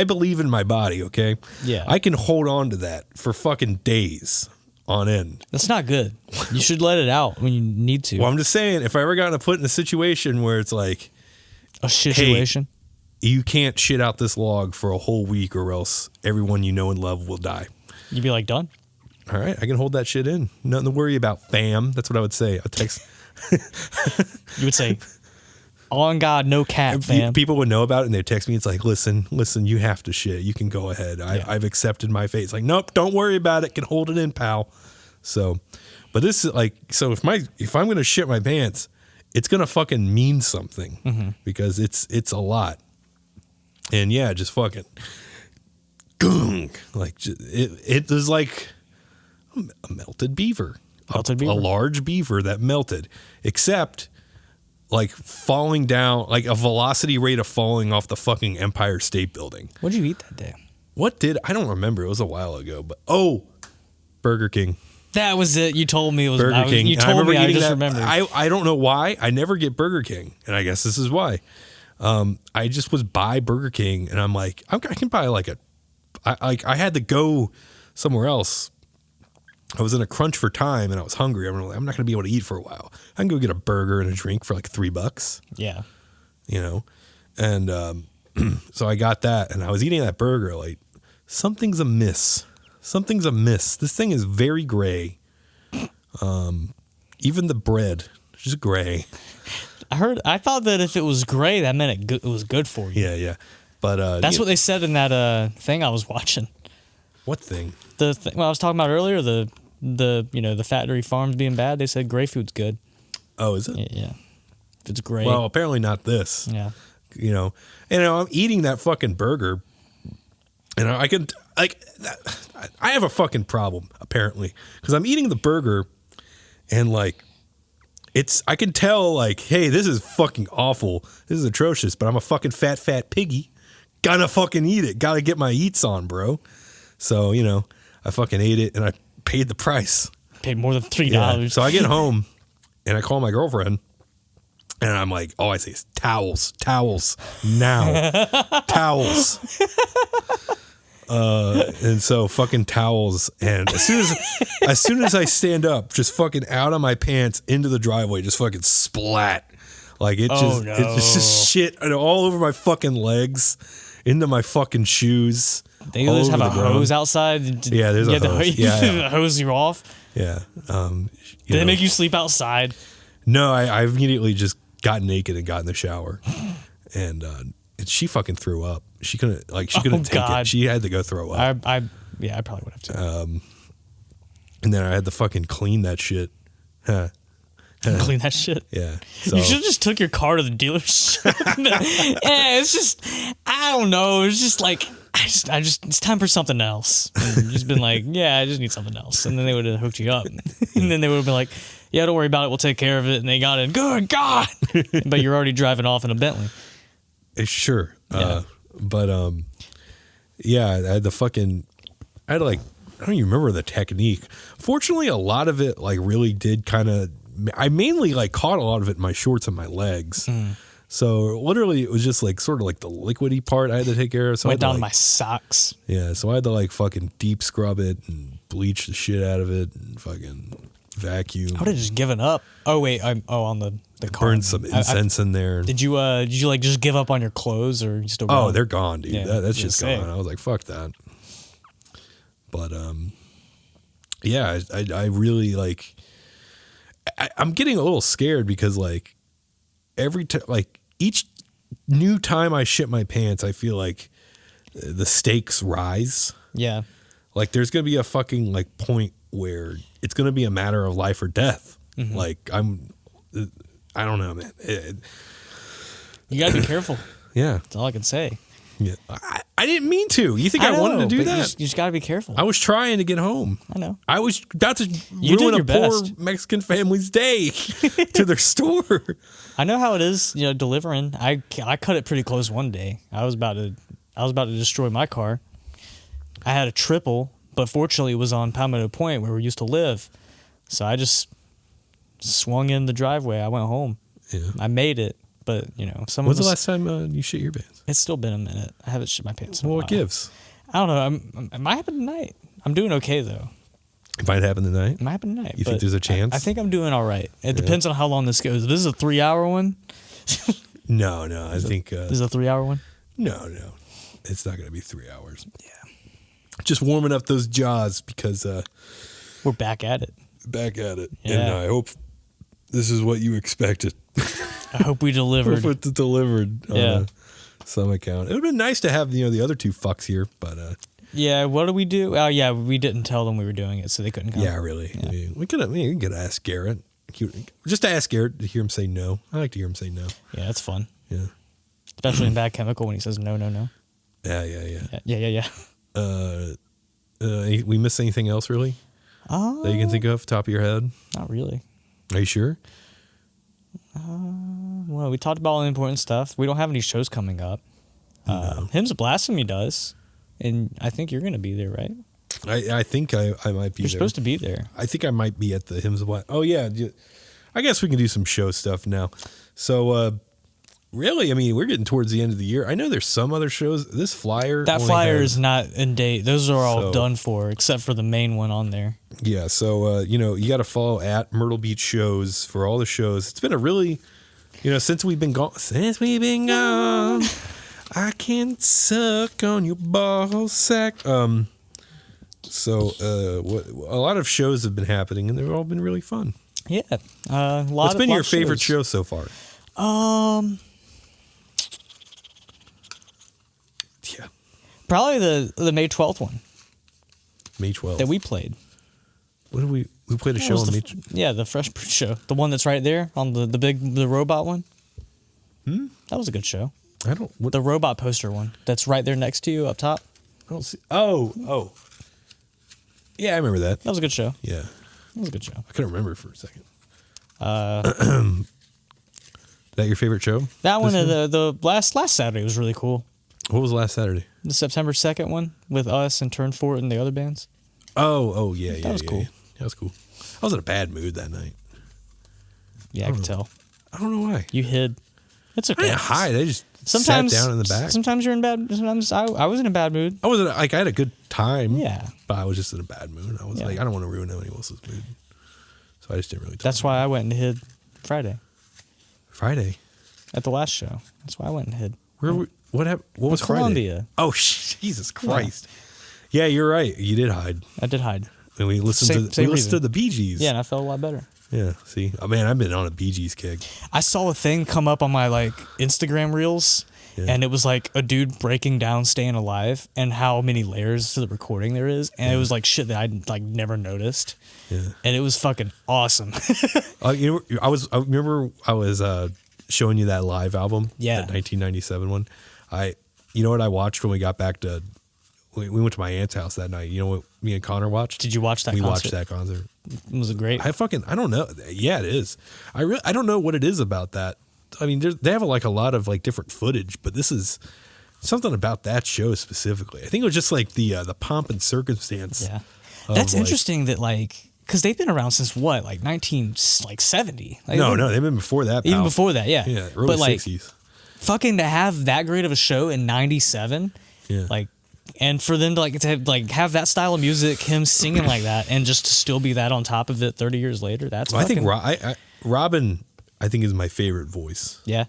believe in my body. Okay. Yeah. I can hold on to that for fucking days on end. That's not good. You should let it out when you need to. Well, I'm just saying, if I ever got put in a situation where it's like, a situation, hey, you can't shit out this log for a whole week or else everyone you know and love will die. You'd be like, done. All right, I can hold that shit in. Nothing to worry about, fam. That's what I would say. I text. You would say, on God, no cap, fam. People would know about it and they'd text me. It's like, listen, you have to shit. You can go ahead. I've accepted my fate. It's like, nope, don't worry about it. Can hold it in, pal. So, but this is like, so if I'm going to shit my pants, it's going to fucking mean something because it's a lot. And yeah, just fucking like it was like a melted beaver. A large beaver that melted, except like falling down, like a velocity rate of falling off the fucking Empire State Building. What'd you eat that day? I don't remember. It was a while ago, but Burger King. That was it. You told me it was Burger King. You told me. I just that. remembered. I don't know why. I never get Burger King, and I guess this is why. I just was by Burger King, and I'm like, I can buy I had to go somewhere else. I was in a crunch for time, and I was hungry. I'm not going to be able to eat for a while. I can go get a burger and a drink for like $3. Yeah. And so I got that, and I was eating that burger. Like, something's amiss. Something's amiss. This thing is very gray. Even the bread is just gray. I thought that if it was gray, that meant it was good for you. Yeah. But that's what they said in that thing I was watching. What thing? The thing I was talking about earlier, the factory farms being bad. They said gray food's good. Oh, is it? Yeah. If it's gray. Well, apparently not this. Yeah. I'm eating that fucking burger, and I can like, I have a fucking problem apparently because I'm eating the burger, and like, I can tell like, hey, this is fucking awful. This is atrocious, but I'm a fucking fat piggy. Gotta fucking eat it. Gotta get my eats on, bro. So I fucking ate it, and I paid the price. Paid more than $3. Yeah. So I get home, and I call my girlfriend. And I'm like, all I say is towels now, towels. And so fucking towels. And as soon as I stand up, just fucking out of my pants into the driveway, just fucking splat. Like it's just shit all over my fucking legs, into my fucking shoes. They just have a hose outside. Yeah, there's a hose. The hose you off. Yeah. Did they make you sleep outside? No, I immediately just got naked and got in the shower, and she fucking threw up. She couldn't take it. She had to go throw up. I probably would have too. And then I had to fucking clean that shit. Clean that shit. Yeah. So. You should have just took your car to the dealership. Yeah, it's just, I don't know. It's just like, it's time for something else. And you've just been like, yeah, I just need something else. And then they would have hooked you up. And then they would have been like, yeah, don't worry about it. We'll take care of it. And they got it. Good God. But you're already driving off in a Bentley. Sure. Yeah. I had I don't even remember the technique. Fortunately, a lot of it like really did kind of, I mainly like caught a lot of it in my shorts and my legs. So literally it was just like sort of like the liquidy part I had to take care of. So went down to my socks. Yeah. So I had to like fucking deep scrub it and bleach the shit out of it and fucking vacuum. I would have just given up. Oh wait, on the car. Burned some incense in there. Did you like just give up on your clothes, or you still? Oh, they're gone, dude. Yeah, That's just gone. I was like, fuck that. But yeah, I really like. I'm getting a little scared because like every time, like each new time I shit my pants, I feel like the stakes rise. Yeah. Like there's gonna be a fucking like point where it's gonna be a matter of life or death. Mm-hmm. Like I don't know, man. You gotta be careful. Yeah, that's all I can say. Yeah, I didn't mean to. You think I wanted to do that? You just gotta be careful. I was trying to get home. I know. I was about to ruin a poor Mexican family's day to their store. I know how it is, delivering. I cut it pretty close one day. I was about to destroy my car. I had a triple, but fortunately it was on Palmetto Point where we used to live. So I just swung in the driveway. I went home. Yeah. I made it, but some. When's the last time you shit your pants? It's still been a minute. I haven't shit my pants in a while. What gives? I don't know. It might happen tonight. I'm doing okay though. It might happen tonight. It might happen tonight. You think there's a chance? I think I'm doing all right. It depends on how long this goes. If this is a 3-hour one. No. I think this is a 3-hour one. No. It's not going to be 3 hours. Yeah. Just warming up those jaws because we're back at it. Yeah. And I hope this is what you expected. I hope we delivered. I hope it's delivered on some account. It would have been nice to have the other two fucks here, but yeah. What do we do? Oh yeah, we didn't tell them we were doing it, so they couldn't come. Yeah, really. Yeah. We could ask Garrett. Just to ask Garrett to hear him say no. I like to hear him say no. Yeah, that's fun. Yeah. Especially in Bad Chemical when he says no. Yeah. We missed anything else really? That you can think of, top of your head? Not really. Are you sure? Well, we talked about all the important stuff. We don't have any shows coming up. No. Hymns of Blasphemy does, and I think you're going to be there, right? I think I might be. You're supposed to be there. I think I might be at the Hymns of Blasphemy. Oh yeah, I guess we can do some show stuff now. So really, I mean, we're getting towards the end of the year. I know there's some other shows. This flyer. That flyer is not in date. Those are all done for, except for the main one on there. Yeah, so you got to follow at Myrtle Beach Shows for all the shows. It's been a really, since we've been gone. I can suck on your ball sack. So a lot of shows have been happening, and they've all been really fun. Yeah, What's been your favorite show so far? Yeah, probably the May 12th one. May 12th that we played. What did we played a show on May? Yeah, the Fresh Fruit show, the one that's right there on the robot one. That was a good show. I don't. What, The robot poster one that's right there next to you up top. I don't see. Oh. Yeah, I remember that. That was a good show. Yeah, That was a good show. I couldn't remember for a second. Is that your favorite show? That one, the last Saturday was really cool. What was last Saturday? The September 2nd one with us and Turn For It and the other bands. Oh, yeah. That was cool. Yeah. That was cool. I was in a bad mood that night. Yeah, I could tell. I don't know why. You hid. It's I okay. didn't hide. I just Sometimes sat down in the back. Sometimes you're in bad. Sometimes I was in a bad mood. I wasn't like I had a good time. Yeah. But I was just in a bad mood. I was Yeah. like, I don't want to ruin anyone else's mood. So I just didn't really talk. That's why I went and hid Friday Friday. at the last show. That's why I went and hid. What happened? What was Friday? Columbia. Oh, Jesus Christ. Yeah, you're right. You did hide. I did hide. And we listened Same to reason. the Bee Gees. Yeah, and I felt a lot better. Yeah, see? Oh, man, I've been on a Bee Gees kick. I saw a thing come up on my like Instagram reels, Yeah. and it was like a dude breaking down "Staying Alive" and how many layers to the recording there is, and it was like shit that I'd like never noticed, Yeah. and it was fucking awesome. You know, I remember I was showing you that live album, Yeah. that 1997 one. You know what I watched when we got back to, we went to my aunt's house that night. You know what me and Connor watched? Did you watch that? We concert? watched that concert. Was it great? I don't know. Yeah, it is. I don't know what it is about that. I mean, they have like a lot of like different footage, but this is something about that show specifically. I think it was just like the pomp and circumstance. Yeah, of, that's like- interesting. That like because they've been around since what, like 1970? Like, No, they've been before that. even pal. before that. Yeah, Yeah, early but like 60s. fucking to have that great of a show in '97, Yeah. like. And for them to have that style of music, him singing like that, and just to still be that on top of it 30 years later, that's Well, I think fucking- Robin, I think, is my favorite voice. yeah.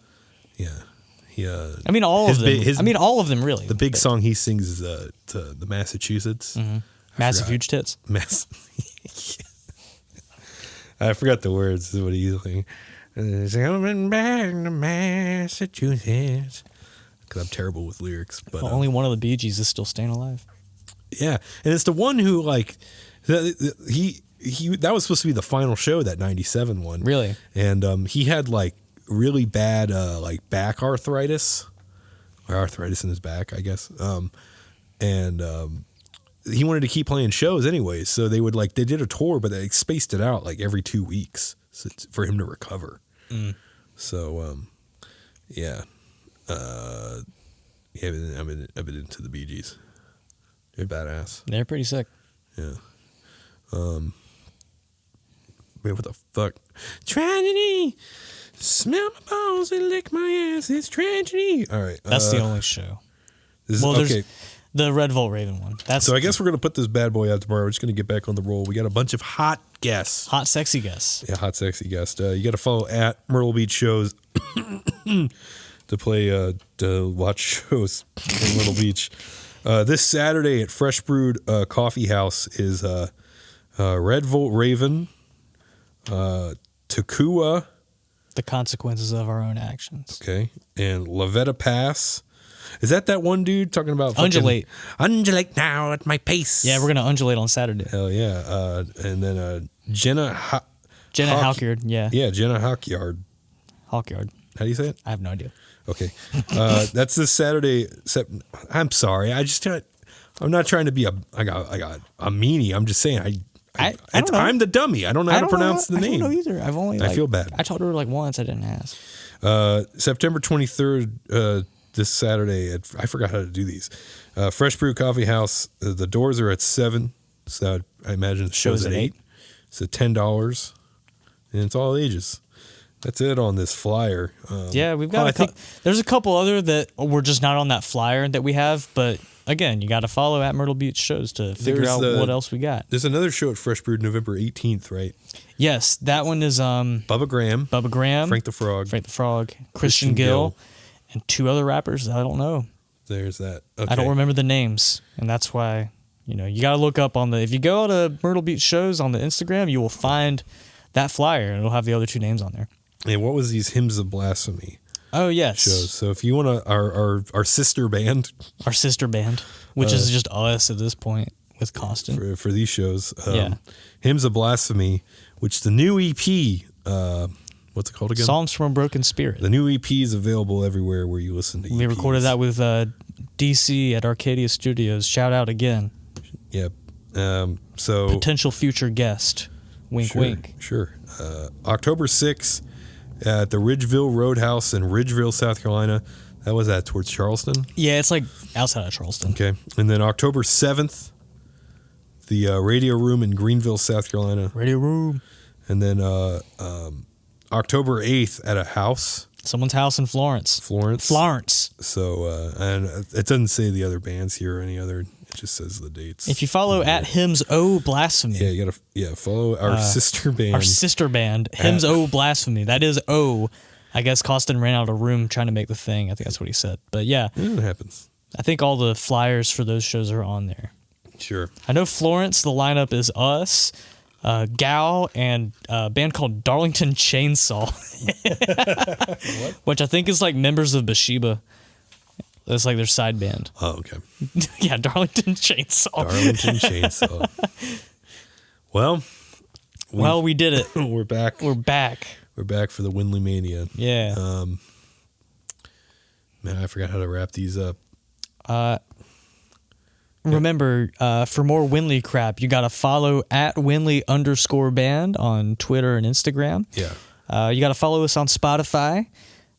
Yeah. He, I mean, all of them. his- I mean, all of them really. the big song he sings is to the Massachusetts. Massive forgot. huge tits. I forgot the words. This is what he's like. Coming back to Massachusetts. Because I'm terrible with lyrics, but Only one of the Bee Gees is still staying alive. yeah, and it's the one who like he that was supposed to be the final show, that 97 one. Really? And he had like really bad like back arthritis, or arthritis in his back, I guess. And he wanted to keep playing shows anyways, so they did a tour, but they spaced it out like every 2 weeks for him to recover. So yeah. Yeah, I've been into the Bee Gees. They're badass. They're pretty sick. Yeah. Wait, what the fuck? Tragedy. Smell my balls and lick my ass. It's tragedy. All right. That's the only show. This Well, is, okay. there's the Red Volt Raven one. That's So I guess we're gonna put this bad boy out tomorrow. We're just gonna get back on the roll. We got a bunch of hot guests. hot, sexy guess. Yeah, hot sexy guest. You got to follow at Myrtle Beach Shows to play to watch shows in Myrtle Beach. This Saturday at Fresh Brewed Coffee House is Red Volt Raven, Takua, The consequences of our own actions. okay, and Lavetta Pass. Is that one dude talking about fucking, Undulate. Undulate now at my pace? Yeah, we're gonna undulate on Saturday. Hell yeah. And then Jenna Jenna Hawk- Halkyard. Yeah. Yeah, Jenna Hawkyard. Hawkyard. How do you say it? I have no idea. Okay. That's this Saturday. I'm sorry. I'm not trying to be a meanie. I'm just saying I don't know. I'm the dummy. I don't know how to pronounce the name. I don't know either. I've only. I feel bad. I told her like once. I didn't ask. September 23rd, this Saturday. I forgot how to do these. Fresh Brew Coffee House. The doors are at 7. So I imagine the show's at 8. It's at $10, and it's all ages. That's it on this flyer. Yeah, we've got. There's a couple other that were just not on that flyer that we have, but again, you got to follow at Myrtle Beach Shows to figure out what else we got. There's another show at Fresh Brewed November 18th, right? Yes, that one is Bubba Graham, Frank the Frog, Christian Gill, and 2 other rappers. I don't know. There's that. Okay. I don't remember the names, and that's why you got to look up on the. If you go to Myrtle Beach Shows on the Instagram, you will find that flyer, and it'll have the other 2 names on there. And what was these Hymns of Blasphemy Oh yes, shows? So if you want to, our sister band, our sister band, which is just us at this point with Constant. for these shows, Yeah. Hymns of Blasphemy, which the new EP What's it called again? Psalms from a Broken Spirit. The new EP is available everywhere where you listen to EPs. We recorded that with DC at Arcadia Studios. Shout out again. Yep. So Potential future guest. Wink, wink. Sure. October 6th at the Ridgeville Roadhouse in Ridgeville, South Carolina. That was towards Charleston. Yeah, it's like outside of Charleston. Okay. And then October 7th, the Radio Room in Greenville, South Carolina. Radio Room. And then October 8th at a house. Someone's house in Florence. Florence. So, and it doesn't say the other bands here or any other. It just says the dates. If you follow at Hymns O Blasphemy. Yeah, you gotta follow our sister band. Our sister band, Hymns O Blasphemy. That is O. I guess Costin ran out of room trying to make the thing. I think that's what he said. But yeah. It happens. I think all the flyers for those shows are on there. Sure. I know Florence, the lineup is us, Gal, and a band called Darlington Chainsaw. What? Which I think is like members of Bathsheba. That's like their side band. Oh, okay. Yeah, Darlington Chainsaw. Darlington Chainsaw. Well, we did it. We're back. We're back. We're back for the Windley Mania. Yeah. Man, I forgot how to wrap these up. Remember, for more Windley crap, you got to follow at Windley_band on Twitter and Instagram. Yeah. You got to follow us on Spotify.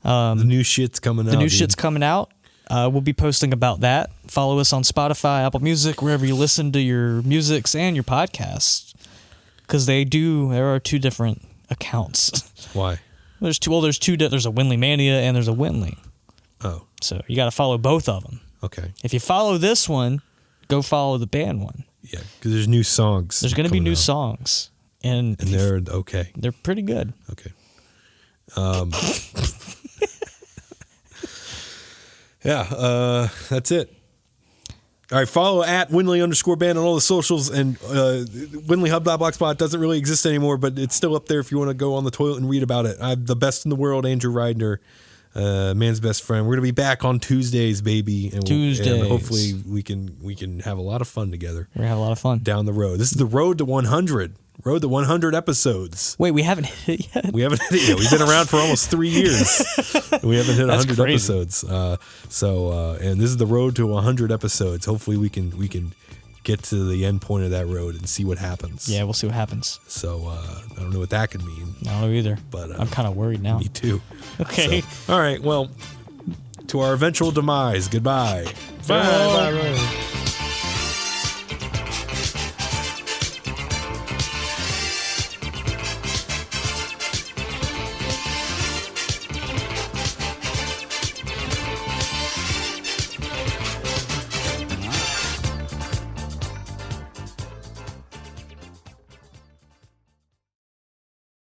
The new shit's coming out. The new shit's coming out. We'll be posting about that. Follow us on Spotify, Apple Music, wherever you listen to your musics and your podcasts. Because there are two different accounts. Why? There's two. Well, there's a Windley Mania and there's a Windley. Oh. So you got to follow both of them. Okay. If you follow this one, go follow the band one. Yeah, because there's new songs. There's going to be new songs. And they're okay. They're pretty good. Okay. Yeah, that's it. All right, follow at Windley_band on all the socials, and WindleyHub.blogspot doesn't really exist anymore, but it's still up there if you want to go on the toilet and read about it. I'm the best in the world, Andrew Reidner, man's best friend. We're gonna be back on Tuesdays, baby, and hopefully we can have a lot of fun together. We're gonna have a lot of fun down the road. This is the road to 100. Road to 100 episodes. Wait, we haven't hit it yet? We haven't hit it yet. We've been around for almost 3 years. We haven't hit 100 episodes. And this is the road to 100 episodes. Hopefully we can get to the end point of that road and see what happens. Yeah, we'll see what happens. So I don't know what that could mean. I don't know either. But I'm kind of worried now. Me too. Okay. So, all right. Well, to our eventual demise. Goodbye. Bye. Bye.